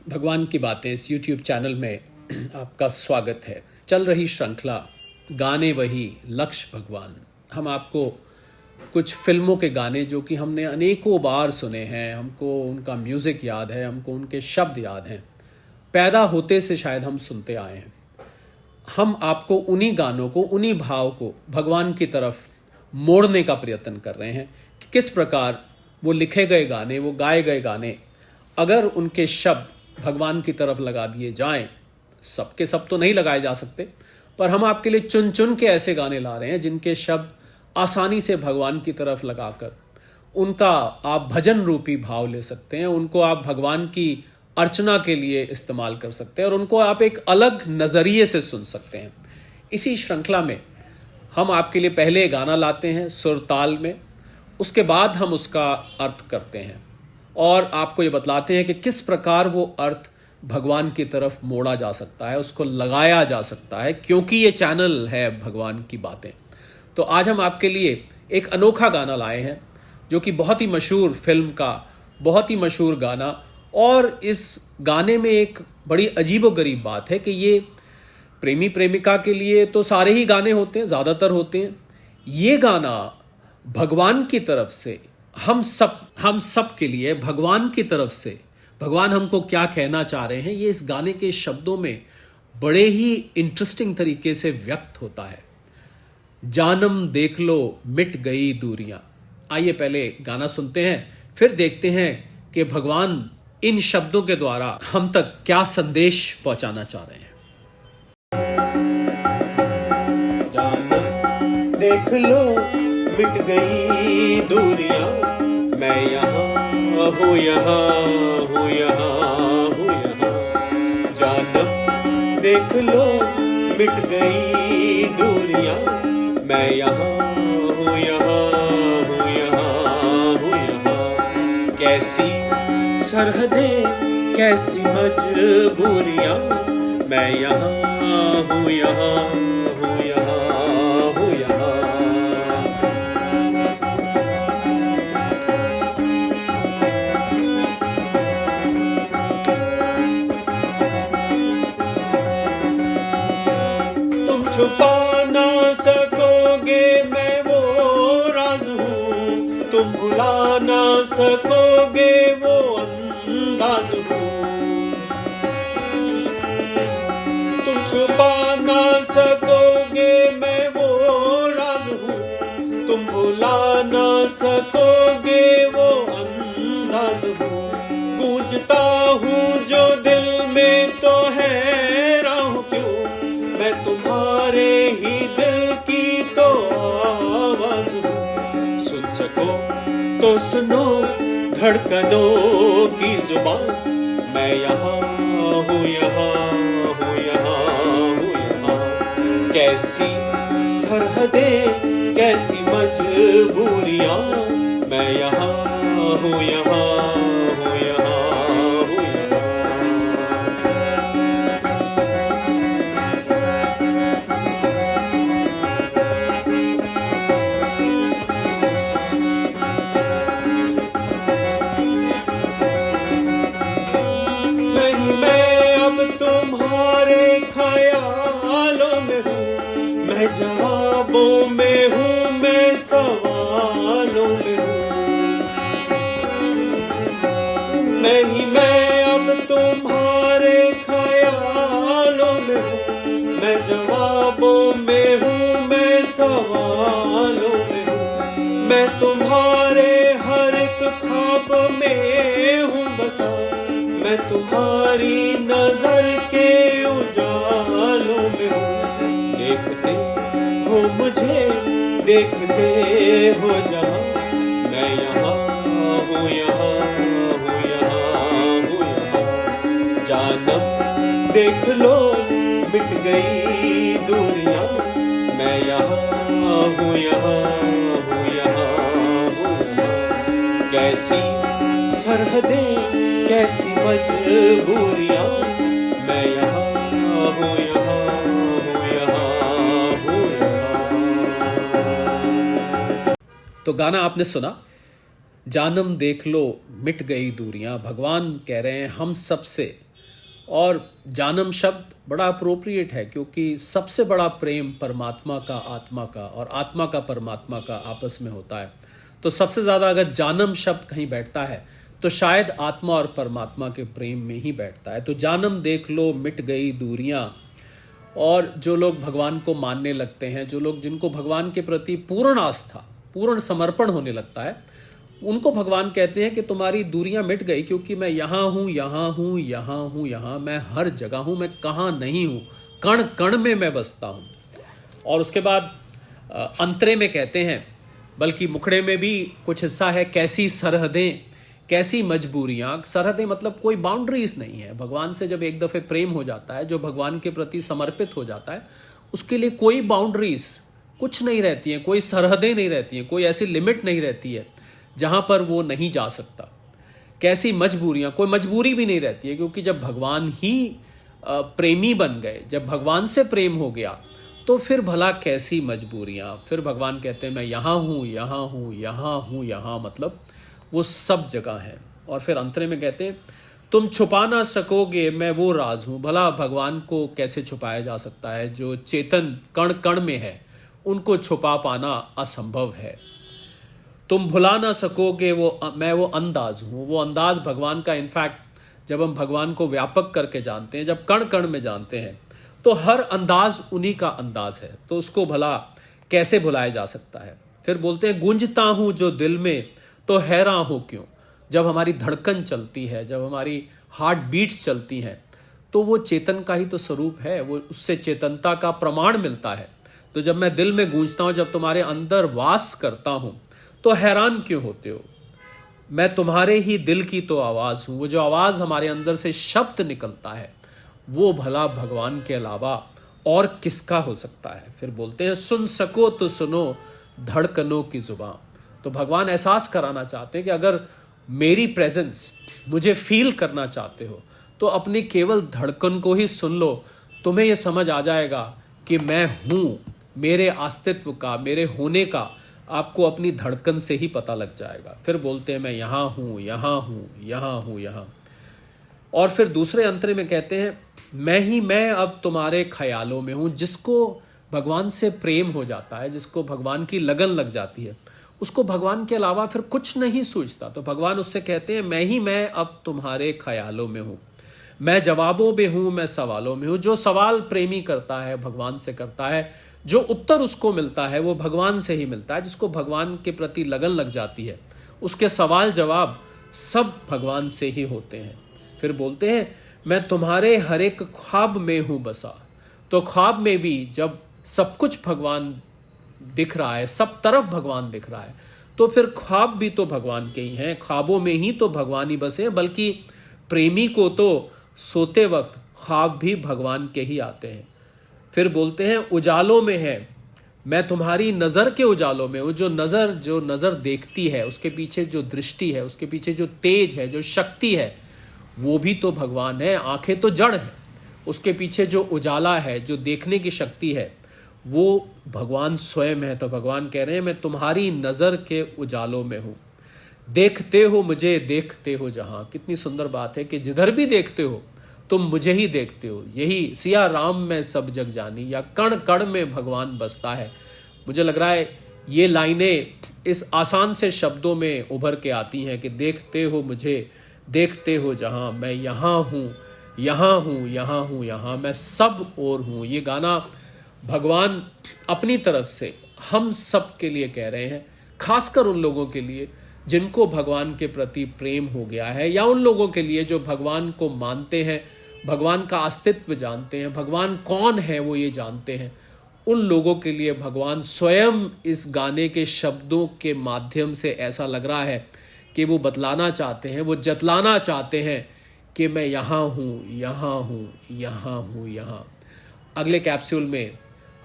भगवान की बातें इस YouTube चैनल में आपका स्वागत है। चल रही श्रृंखला गाने वही लक्ष्य भगवान। हम आपको कुछ फिल्मों के गाने जो कि हमने अनेकों बार सुने हैं, हमको उनका म्यूज़िक याद है, हमको उनके शब्द याद हैं, पैदा होते से शायद हम सुनते आए हैं। हम आपको उन्हीं गानों को, उन्हीं भाव को भगवान की तरफ मोड़ने का प्रयत्न कर रहे हैं कि किस प्रकार वो लिखे गए गाने, वो गाए गए गाने, अगर उनके शब्द भगवान की तरफ लगा दिए जाएं, सबके सब तो नहीं लगाए जा सकते, पर हम आपके लिए चुन चुन के ऐसे गाने ला रहे हैं जिनके शब्द आसानी से भगवान की तरफ लगाकर उनका आप भजन रूपी भाव ले सकते हैं, उनको आप भगवान की अर्चना के लिए इस्तेमाल कर सकते हैं और उनको आप एक अलग नज़रिए से सुन सकते हैं। इसी श्रृंखला में हम आपके लिए पहले गाना लाते हैं सुर ताल में, उसके बाद हम उसका अर्थ करते हैं और आपको ये बतलाते हैं कि किस प्रकार वो अर्थ भगवान की तरफ मोड़ा जा सकता है, उसको लगाया जा सकता है, क्योंकि ये चैनल है भगवान की बातें। तो आज हम आपके लिए एक अनोखा गाना लाए हैं जो कि बहुत ही मशहूर फिल्म का बहुत ही मशहूर गाना, और इस गाने में एक बड़ी अजीबोगरीब बात है कि ये प्रेमी प्रेमिका के लिए तो सारे ही गाने होते हैं, ज़्यादातर होते हैं। ये गाना भगवान की तरफ से हम सब के लिए, भगवान की तरफ से भगवान हमको क्या कहना चाह रहे हैं, ये इस गाने के शब्दों में बड़े ही इंटरेस्टिंग तरीके से व्यक्त होता है। जानम देख लो मिट गई दूरियां। आइए पहले गाना सुनते हैं, फिर देखते हैं कि भगवान इन शब्दों के द्वारा हम तक क्या संदेश पहुंचाना चाह रहे हैं। जानम देख लो मिट गई दूरियां, मैं यहाँ हूँ, यहाँ हूँ, यहाँ हूँ, यहाँ। जानम देख लो मिट गई दूरियां, मैं यहाँ हूँ, यहाँ हूँ, यहाँ हूँ, यहाँ। कैसी सरहदें, कैसी मजबूरियां, मैं यहाँ हूँ, यहाँ हूँ, यहाँ हूँ, यहाँ। तुम छुपा ना सकोगे मैं वो राज हूँ, तुम भुला ना सकोगे वो अंदाज हूँ। तुम छुपा ना सकोगे मैं वो राज हूँ, तुम भुला ना सकोगे वो अंदाज हूँ। गूंजता हूँ जो दिल में तो हैरान हूँ क्यों, मैं तुम्हारे ही दिल की तो आवाज हूँ। सुन सको तो सुनो धड़कनों की जुबान, मैं यहाँ हूँ, यहाँ हूँ, यहाँ हूँ, यहाँ। कैसी सरहदें, कैसी मजबूरियां, मैं यहाँ हूँ, यहाँ हूँ, यहाँ हूँ, यहाँ। मैं अब तुम्हारे ख्यालों में हूँ, मैं जवाबों में हूँ, मैं सवालों में हूँ। मैं अब तुम्हारे ख्यालों में हूँ, मैं जवाबों में हूँ, मैं सवालों में हूँ। मैं तुम्हारे हर एक ख्वाब में हूँ बसा, मैं तुम्हारी नजर के उजालों में हूँ। देखते हो मुझे, देखते हो जहाँ, मैं यहाँ हूँ, यहाँ हूँ, यहाँ हूँ, यहाँ। जानम देख लो मिट गई दूरियां, मैं यहाँ हूँ, यहाँ हूँ, यहाँ हूँ, यहाँ। कैसी सरहदें, कैसी मजबूरियां, मैं यहाँ हूँ, यहाँ हूँ, यहाँ हूँ, यहाँ। तो गाना आपने सुना, जानम देख लो मिट गई दूरियां। भगवान कह रहे हैं हम सब से और जानम शब्द बड़ा अप्रोप्रिएट है, क्योंकि सबसे बड़ा प्रेम परमात्मा का आत्मा का और आत्मा का परमात्मा का आपस में होता है। तो सबसे ज़्यादा अगर जानम शब्द कहीं बैठता है तो शायद आत्मा और परमात्मा के प्रेम में ही बैठता है। तो जानम देख लो मिट गई दूरियां। और जो लोग भगवान को मानने लगते हैं, जो लोग जिनको भगवान के प्रति पूर्ण आस्था, पूर्ण समर्पण होने लगता है, उनको भगवान कहते हैं कि तुम्हारी दूरियां मिट गई, क्योंकि मैं यहाँ हूँ, यहाँ हूँ, यहाँ हूँ, यहाँ, मैं हर जगह हूँ, मैं कहाँ नहीं हूँ, कण कण में मैं बसता हूँ। और उसके बाद अंतरे में कहते हैं, बल्कि मुखड़े में भी कुछ हिस्सा है, कैसी सरहदें, कैसी मजबूरियां। सरहदें मतलब कोई बाउंड्रीज नहीं है। भगवान से जब एक दफे प्रेम हो जाता है, जो भगवान के प्रति समर्पित हो जाता है, उसके लिए कोई बाउंड्रीज कुछ नहीं रहती है, कोई सरहदें नहीं रहती हैं, कोई ऐसी लिमिट नहीं रहती है जहां पर वो नहीं जा सकता। कैसी मजबूरियां, कोई मजबूरी भी नहीं रहती है, क्योंकि जब भगवान ही प्रेमी बन गए, जब भगवान से प्रेम हो गया, तो फिर भला कैसी मजबूरियां। फिर भगवान कहते हैं मैं यहाँ हूँ, यहाँ हूँ, यहाँ हूँ, यहाँ, मतलब वो सब जगह है। और फिर अंतरे में कहते हैं तुम छुपा ना सकोगे मैं वो राज हूं। भला भगवान को कैसे छुपाया जा सकता है? जो चेतन कण कण में है, उनको छुपा पाना असंभव है। तुम भुला ना सकोगे मैं वो अंदाज हूं। वो अंदाज भगवान का, इनफैक्ट जब हम भगवान को व्यापक करके जानते हैं, जब कण कण में जानते हैं, तो हर अंदाज उन्हीं का अंदाज है, तो उसको भला कैसे भुलाया जा सकता है। फिर बोलते हैं गूंजता हूं जो दिल में तो हैरान हो क्यों। जब हमारी धड़कन चलती है, जब हमारी हार्ट बीट्स चलती हैं, तो वो चेतन का ही तो स्वरूप है, वो उससे चेतनता का प्रमाण मिलता है। तो जब मैं दिल में गूंजता हूं, जब तुम्हारे अंदर वास करता हूं, तो हैरान क्यों होते हो। मैं तुम्हारे ही दिल की तो आवाज हूं। वो जो आवाज हमारे अंदर से शब्द निकलता है, वो भला भगवान के अलावा और किसका हो सकता है। फिर बोलते हैं सुन सको तो सुनो धड़कनों की जुबान। तो भगवान एहसास कराना चाहते हैं कि अगर मेरी प्रेजेंस मुझे फील करना चाहते हो, तो अपनी केवल धड़कन को ही सुन लो, तुम्हें यह समझ आ जाएगा कि मैं हूं। मेरे अस्तित्व का, मेरे होने का आपको अपनी धड़कन से ही पता लग जाएगा। फिर बोलते हैं मैं यहाँ हूं, यहाँ हूं, यहाँ हूं, यहाँ। और फिर दूसरे अंतरे में कहते हैं मैं ही मैं अब तुम्हारे ख्यालों में हूं। जिसको भगवान से प्रेम हो जाता है, जिसको भगवान की लगन लग जाती है, उसको भगवान के अलावा फिर कुछ नहीं सूझता। तो भगवान उससे कहते हैं मैं ही मैं अब तुम्हारे ख्यालों में हूं। मैं जवाबों में हूं, मैं सवालों में हूं। जो सवाल प्रेमी करता है, भगवान से करता है, जो उत्तर उसको मिलता है, वो भगवान से ही मिलता है। जिसको भगवान के प्रति लगन लग जाती है, उसके सवाल जवाब सब भगवान से ही होते हैं। फिर बोलते हैं मैं तुम्हारे हर एक ख्वाब में हूं बसा। तो ख्वाब में भी जब सब कुछ भगवान दिख रहा है, सब तरफ भगवान दिख रहा है, तो फिर ख्वाब भी तो भगवान के ही हैं। ख्वाबों में ही तो भगवान ही बसे, बल्कि प्रेमी को तो सोते वक्त ख्वाब भी भगवान के ही आते हैं। फिर बोलते हैं उजालों में है, मैं तुम्हारी नज़र के उजालों में हूँ। जो नज़र देखती है, उसके पीछे जो दृष्टि है, उसके पीछे जो तेज है, जो शक्ति है, वो भी तो भगवान है। आंखें तो जड़ है, उसके पीछे जो उजाला है, जो देखने की शक्ति है, वो भगवान स्वयं है। तो भगवान कह रहे हैं मैं तुम्हारी नज़र के उजालों में हूँ। देखते हो मुझे, देखते हो जहां। कितनी सुंदर बात है कि जिधर भी देखते हो तुम मुझे ही देखते हो। यही सिया राम में सब जग जानी, या कण कण में भगवान बसता है। मुझे लग रहा है ये लाइनें इस आसान से शब्दों में उभर के आती हैं कि देखते हो मुझे, देखते हो जहां, मैं यहाँ हूँ, यहाँ हूँ, यहाँ हूँ, यहाँ, मैं सब और हूँ। ये गाना भगवान अपनी तरफ से हम सब के लिए कह रहे हैं, खासकर उन लोगों के लिए जिनको भगवान के प्रति प्रेम हो गया है, या उन लोगों के लिए जो भगवान को मानते हैं, भगवान का अस्तित्व जानते हैं, भगवान कौन है वो ये जानते हैं। उन लोगों के लिए भगवान स्वयं इस गाने के शब्दों के माध्यम से ऐसा लग रहा है कि वो बतलाना चाहते हैं, वो जतलाना चाहते हैं कि मैं यहाँ हूँ, यहाँ हूँ, यहाँ हूँ, यहाँ। अगले कैप्सूल में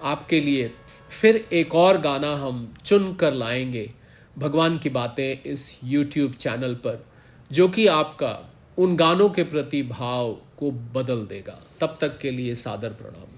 आपके लिए फिर एक और गाना हम चुन कर लाएंगे, भगवान की बातें, इस YouTube चैनल पर, जो कि आपका उन गानों के प्रति भाव को बदल देगा। तब तक के लिए सादर प्रणाम।